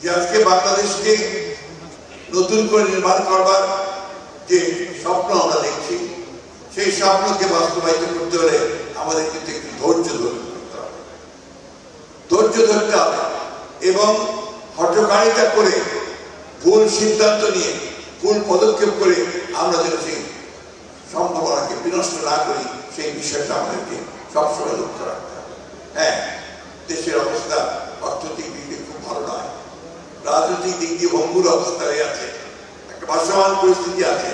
যে আজকে বাংলাদেশকে নতুন করে নির্মাণ করবার যে স্বপ্ন আমরা দেখছি, সেই স্বপ্নকে বাস্তবায়িত করতে হলে আমাদের কিন্তু একটু ধৈর্য ধরতে হবে, ধৈর্য ধরতে হবে এবং হঠকারিতা করে ভুল সিদ্ধান্ত নিয়ে ভুল পদক্ষেপ করে আমরা যেন সেই সম্ভাবনাকে বিনষ্ট না করি, সেই বিষয়টা আমাদেরকে সবসময় লক্ষ্য রাখতে হবে। হ্যাঁ, দেশের অবস্থা অর্থনৈতিক দিক দিয়ে খুব ভালো নয়, রাজনৈতিক দিক দিয়ে ভঙ্গুর অবস্থায় আছে, একটা ভাসমান পরিস্থিতি আছে।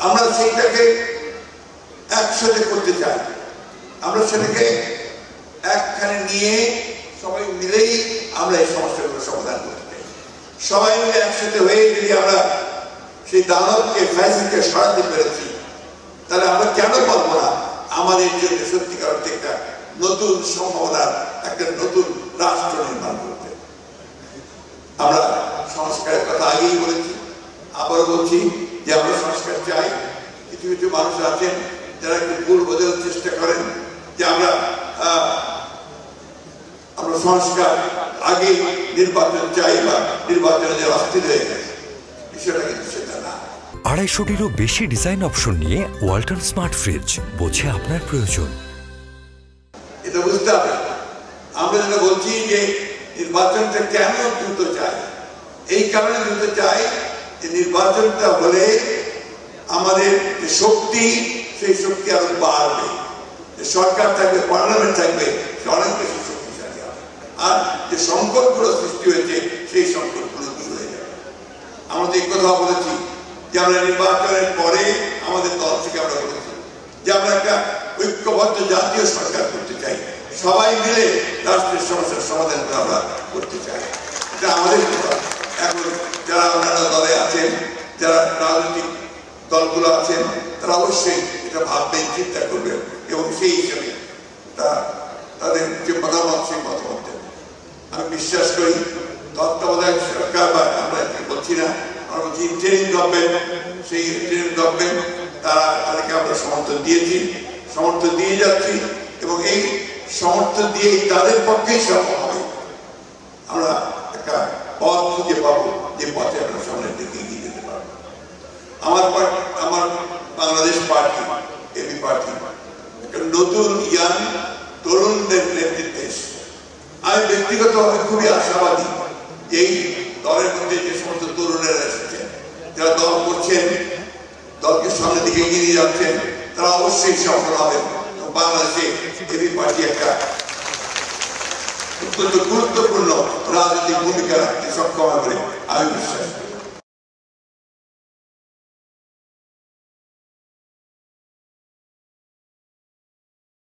আমরা সেইটাকে একসাথে করতে চাই, আমরা সেটাকে একখানে নিয়ে সবাই মিলেই আমরা এই সমস্যাগুলো সমাধান করতে চাই। সবাই মিলে একসাথে হয়ে যদি আমরা সেই দানবকে ফ্যাসিকে সরাতে পেরেছি, তাহলে আমরা কেন পারবো না আমাদের জন্য সত্যিকার অর্থে একটা নতুন সম্ভাবনার একটা নতুন রাষ্ট্র নির্মাণ করতে। আমরা সংস্কারের কথা আগেই বলেছি, আবারও বলছি যে আমরা সংস্কার চাই। কিছু কিছু মানুষ আছেন যারা একটু ভুল বোঝার চেষ্টা করেন যে আমরা সংস্কার আগে নির্বাচন চাই বা নির্বাচনে যে অস্থির হয়ে গেছে, বিষয়টা কিন্তু সেটা না। 250টিরও বেশি ডিজাইন অপশন নিয়ে ওয়ালটন স্মার্ট ফ্রিজ, বোঝে আপনার প্রয়োজন। এটা বুঝতে হবে। আমরা যেটা বলছি যে নির্বাচনটা কেন দ্রুত চাই, এই কারণে দ্রুত চাই যে নির্বাচনটা হলে আমাদের যে শক্তি, সেই শক্তি আরো বাড়বে, সরকার থাকবে, পার্লামেন্ট থাকবে, অনেক বেশি শক্তিশালী হবে, আর যে সংকটগুলো সৃষ্টি হয়েছে সেই সংকটগুলো দূর হয়ে যাবে। আমরা এই কথা বলেছি যে আমরা নির্বাচনের পরে আমাদের দল থেকে আমরা বলেছি যে আমরা একটা ঐক্যবদ্ধ জাতীয় সরকার করতে চাই, সবাই মিলে রাষ্ট্রের সমস্যার সমাধান আমরা করতে চাই। এটা আমাদের কথা। এখন যারা অন্যান্য দলে আছেন, যারা রাজনৈতিক দলগুলো আছেন, তারা অবশ্যই এটা ভাববেন, চিন্তা করবেন এবং সেই হিসাবে তাদের যে মতামত, সেই মতামত দেবেন। আমি বিশ্বাস করি তত্ত্বাবধায়ক সরকার, বা আমরা বলছি না, আমরা বলছি ইন্টারিম গভর্নমেন্ট, সেই ইন্টারিম গভর্নমেন্ট তাদেরকে আমরা সমর্থন দিয়েছি, সমর্থন দিয়ে যাচ্ছি এবং এই সমর্থন দিয়ে তাদের পক্ষেই সম্ভব হবে আমরা একটা পথ খুঁজে পাবো, যে পথে আমরা সামনের দিকে এগিয়ে যেতে পারবো। আমার বাংলাদেশ পার্টি, এবি পার্টি একটা নতুন ইয়াং তরুণদের নেতৃত্বে এসেছে। আমি ব্যক্তিগতভাবে খুবই আশাবাদী এই দলের মধ্যে যে সমস্ত তরুণেরা এসেছেন, যারা দল করছেন, দলকে সামনের দিকে এগিয়ে নিয়ে যাচ্ছেন, তারা অবশ্যই সফল হবেন। বাংলাদেশে এবি পার্টি একটা অত্যন্ত গুরুত্বপূর্ণ রাজনৈতিক ভূমিকা রাখতে সক্ষম হবে বলে আমি বিশ্বাস করি।